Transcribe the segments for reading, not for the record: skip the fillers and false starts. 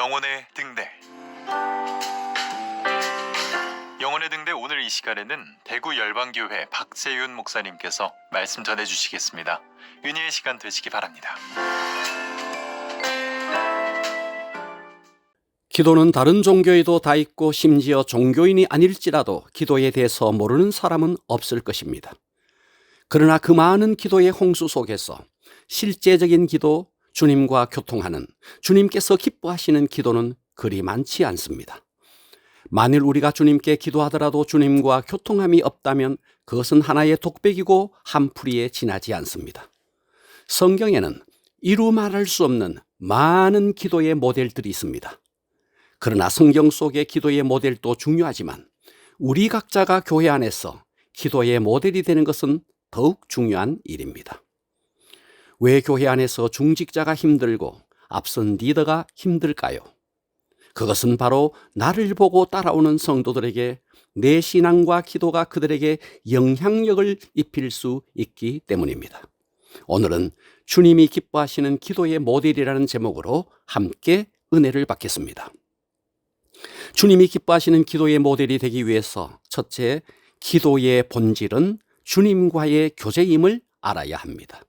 영혼의 등대. 영혼의 등대 오늘 이 시간에는 대구 열방교회 박재윤 목사님께서 말씀 전해주시겠습니다. 은혜의 시간 되시기 바랍니다. 기도는 다른 종교에도 다 있고 심지어 종교인이 아닐지라도 기도에 대해서 모르는 사람은 없을 것입니다. 그러나 그 많은 기도의 홍수 속에서 실제적인 기도, 주님과 교통하는, 주님께서 기뻐하시는 기도는 그리 많지 않습니다. 만일 우리가 주님께 기도하더라도 주님과 교통함이 없다면 그것은 하나의 독백이고 한풀이에 지나지 않습니다. 성경에는 이루 말할 수 없는 많은 기도의 모델들이 있습니다. 그러나 성경 속의 기도의 모델도 중요하지만 우리 각자가 교회 안에서 기도의 모델이 되는 것은 더욱 중요한 일입니다. 왜 교회 안에서 중직자가 힘들고 앞선 리더가 힘들까요? 그것은 바로 나를 보고 따라오는 성도들에게 내 신앙과 기도가 그들에게 영향력을 입힐 수 있기 때문입니다. 오늘은 주님이 기뻐하시는 기도의 모델이라는 제목으로 함께 은혜를 받겠습니다. 주님이 기뻐하시는 기도의 모델이 되기 위해서 첫째, 기도의 본질은 주님과의 교제임을 알아야 합니다.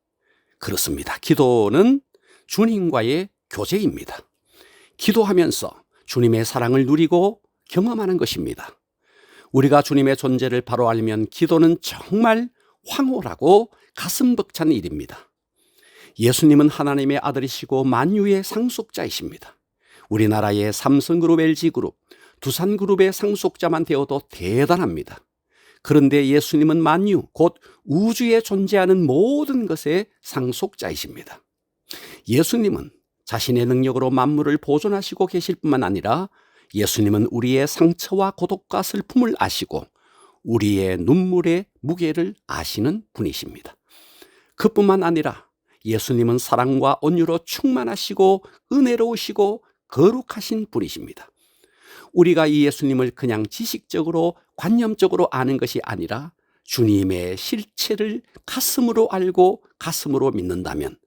그렇습니다. 기도는 주님과의 교제입니다. 기도하면서 주님의 사랑을 누리고 경험하는 것입니다. 우리가 주님의 존재를 바로 알면 기도는 정말 황홀하고 가슴 벅찬 일입니다. 예수님은 하나님의 아들이시고 만유의 상속자이십니다. 우리나라의 삼성그룹, LG그룹, 두산그룹의 상속자만 되어도 대단합니다. 그런데 예수님은 만유, 곧 우주에 존재하는 모든 것의 상속자이십니다. 예수님은 자신의 능력으로 만물을 보존하시고 계실 뿐만 아니라 예수님은 우리의 상처와 고독과 슬픔을 아시고 우리의 눈물의 무게를 아시는 분이십니다. 그뿐만 아니라 예수님은 사랑과 온유로 충만하시고 은혜로우시고 거룩하신 분이십니다. 우리가 이 예수님을 그냥 지식적으로 관념적으로 아는 것이 아니라 주님의 실체를 가슴으로 알고 가슴으로 믿는다면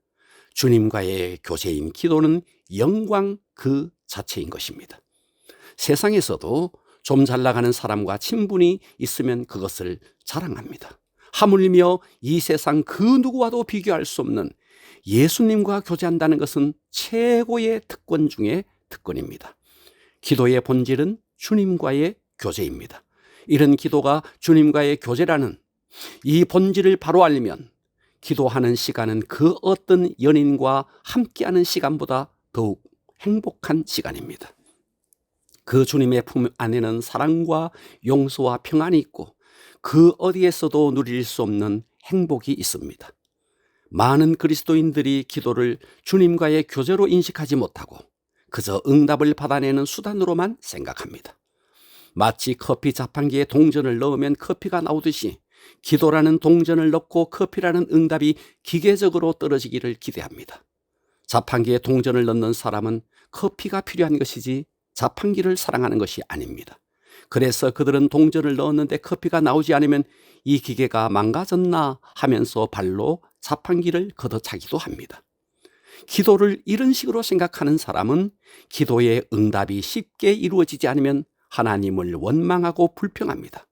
주님과의 교제인 기도는 영광 그 자체인 것입니다. 세상에서도 좀 잘 나가는 사람과 친분이 있으면 그것을 자랑합니다. 하물며 이 세상 그 누구와도 비교할 수 없는 예수님과 교제한다는 것은 최고의 특권 중에 특권입니다. 기도의 본질은 주님과의 교제입니다. 이런 기도가 주님과의 교제라는 이 본질을 바로 알면 기도하는 시간은 그 어떤 연인과 함께하는 시간보다 더욱 행복한 시간입니다. 그 주님의 품 안에는 사랑과 용서와 평안이 있고 그 어디에서도 누릴 수 없는 행복이 있습니다. 많은 그리스도인들이 기도를 주님과의 교제로 인식하지 못하고 그저 응답을 받아내는 수단으로만 생각합니다. 마치 커피 자판기에 동전을 넣으면 커피가 나오듯이 기도라는 동전을 넣고 커피라는 응답이 기계적으로 떨어지기를 기대합니다. 자판기에 동전을 넣는 사람은 커피가 필요한 것이지 자판기를 사랑하는 것이 아닙니다. 그래서 그들은 동전을 넣었는데 커피가 나오지 않으면 이 기계가 망가졌나 하면서 발로 자판기를 걷어차기도 합니다. 기도를 이런 식으로 생각하는 사람은 기도의 응답이 쉽게 이루어지지 않으면 하나님을 원망하고 불평합니다.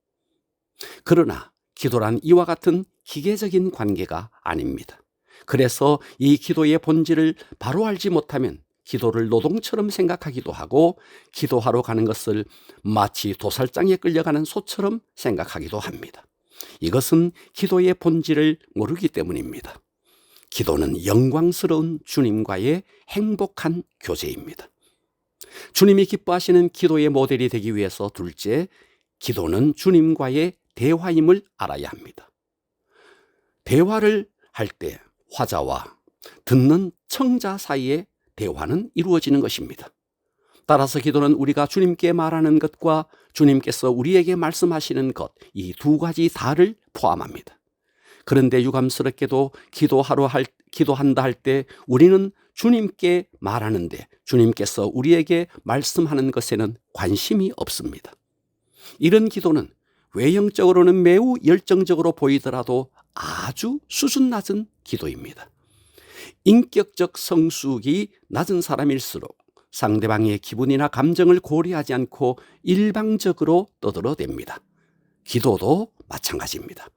그러나 기도란 이와 같은 기계적인 관계가 아닙니다. 그래서 이 기도의 본질을 바로 알지 못하면 기도를 노동처럼 생각하기도 하고 기도하러 가는 것을 마치 도살장에 끌려가는 소처럼 생각하기도 합니다. 이것은 기도의 본질을 모르기 때문입니다. 기도는 영광스러운 주님과의 행복한 교제입니다. 주님이 기뻐하시는 기도의 모델이 되기 위해서 둘째, 기도는 주님과의 대화임을 알아야 합니다. 대화를 할 때 화자와 듣는 청자 사이에 대화는 이루어지는 것입니다. 따라서 기도는 우리가 주님께 말하는 것과 주님께서 우리에게 말씀하시는 것, 이 두 가지 다를 포함합니다. 그런데 유감스럽게도 기도한다 할 때 우리는 주님께 말하는데 주님께서 우리에게 말씀하는 것에는 관심이 없습니다. 이런 기도는 외형적으로는 매우 열정적으로 보이더라도 아주 수준 낮은 기도입니다. 인격적 성숙이 낮은 사람일수록 상대방의 기분이나 감정을 고려하지 않고 일방적으로 떠들어댑니다. 기도도 마찬가지입니다.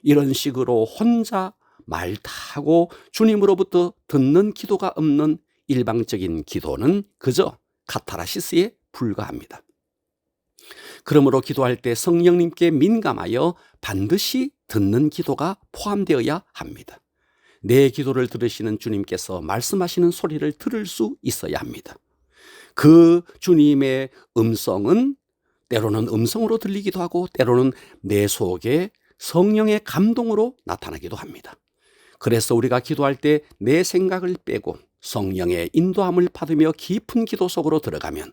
이런 식으로 혼자 말 타고 주님으로부터 듣는 기도가 없는 일방적인 기도는 그저 카타르시스에 불과합니다. 그러므로 기도할 때 성령님께 민감하여 반드시 듣는 기도가 포함되어야 합니다. 내 기도를 들으시는 주님께서 말씀하시는 소리를 들을 수 있어야 합니다. 그 주님의 음성은 때로는 음성으로 들리기도 하고 때로는 내 속에 성령의 감동으로 나타나기도 합니다. 그래서 우리가 기도할 때 내 생각을 빼고 성령의 인도함을 받으며 깊은 기도 속으로 들어가면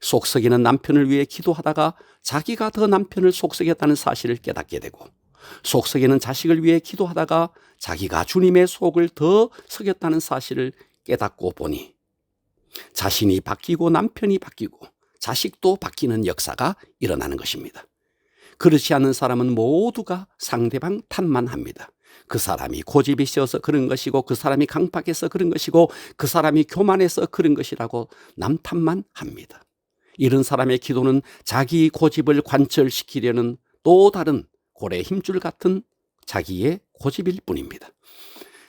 속썩이는 남편을 위해 기도하다가 자기가 더 남편을 속썩였다는 사실을 깨닫게 되고, 속썩이는 자식을 위해 기도하다가 자기가 주님의 속을 더 썩였다는 사실을 깨닫고 보니 자신이 바뀌고 남편이 바뀌고 자식도 바뀌는 역사가 일어나는 것입니다. 그렇지 않은 사람은 모두가 상대방 탓만 합니다. 그 사람이 고집이 세어서 그런 것이고, 그 사람이 강팍해서 그런 것이고, 그 사람이 교만해서 그런 것이라고 남 탓만 합니다. 이런 사람의 기도는 자기 고집을 관철시키려는 또 다른 고래 힘줄 같은 자기의 고집일 뿐입니다.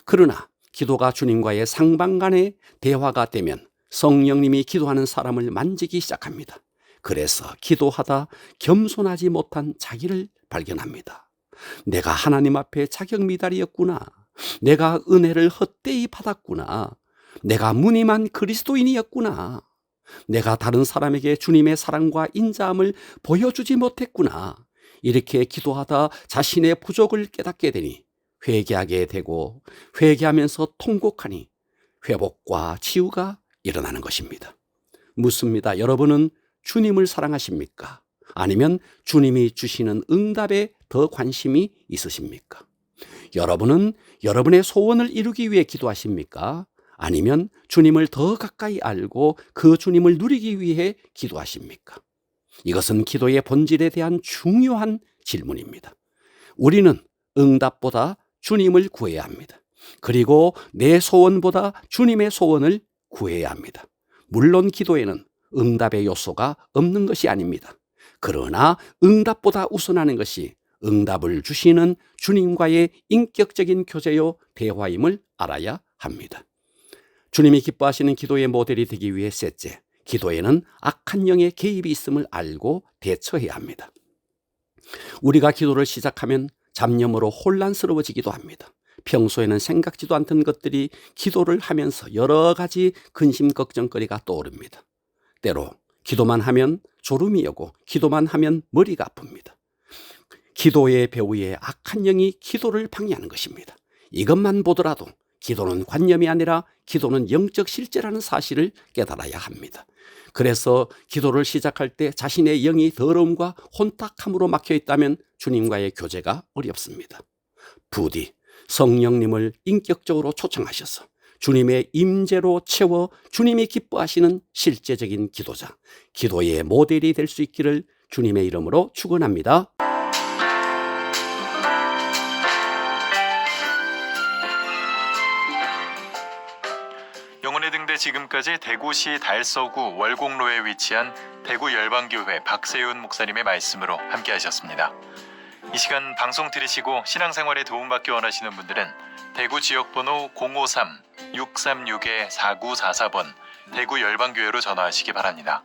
그러나 기도가 주님과의 상방간의 대화가 되면 성령님이 기도하는 사람을 만지기 시작합니다. 그래서 기도하다 겸손하지 못한 자기를 발견합니다. 내가 하나님 앞에 자격미달이었구나. 내가 은혜를 헛되이 받았구나. 내가 무늬만 그리스도인이었구나. 내가 다른 사람에게 주님의 사랑과 인자함을 보여주지 못했구나. 이렇게 기도하다 자신의 부족을 깨닫게 되니 회개하게 되고, 회개하면서 통곡하니 회복과 치유가 일어나는 것입니다. 묻습니다. 여러분은 주님을 사랑하십니까? 아니면 주님이 주시는 응답에 더 관심이 있으십니까? 여러분은 여러분의 소원을 이루기 위해 기도하십니까? 아니면 주님을 더 가까이 알고 그 주님을 누리기 위해 기도하십니까? 이것은 기도의 본질에 대한 중요한 질문입니다. 우리는 응답보다 주님을 구해야 합니다. 그리고 내 소원보다 주님의 소원을 구해야 합니다. 물론 기도에는 응답의 요소가 없는 것이 아닙니다. 그러나 응답보다 우선하는 것이 응답을 주시는 주님과의 인격적인 교제요 대화임을 알아야 합니다. 주님이 기뻐하시는 기도의 모델이 되기 위해 셋째, 기도에는 악한 영의 개입이 있음을 알고 대처해야 합니다. 우리가 기도를 시작하면 잡념으로 혼란스러워지기도 합니다. 평소에는 생각지도 않던 것들이 기도를 하면서 여러 가지 근심 걱정거리가 떠오릅니다. 때로 기도만 하면 졸음이 오고 기도만 하면 머리가 아픕니다. 기도의 배후에 악한 영이 기도를 방해하는 것입니다. 이것만 보더라도 기도는 관념이 아니라 기도는 영적 실제라는 사실을 깨달아야 합니다. 그래서 기도를 시작할 때 자신의 영이 더러움과 혼탁함으로 막혀 있다면 주님과의 교제가 어렵습니다. 부디 성령님을 인격적으로 초청하셔서 주님의 임재로 채워 주님이 기뻐하시는 실제적인 기도자, 기도의 모델이 될 수 있기를 주님의 이름으로 축원합니다. 영혼의 등대 지금까지 대구시 달서구 월곡로에 위치한 대구 열방교회 박세윤 목사님의 말씀으로 함께 하셨습니다. 이 시간 방송 들으시고 신앙생활에 도움받기 원하시는 분들은 대구 지역번호 053-636-4944번 대구 열방교회로 전화하시기 바랍니다.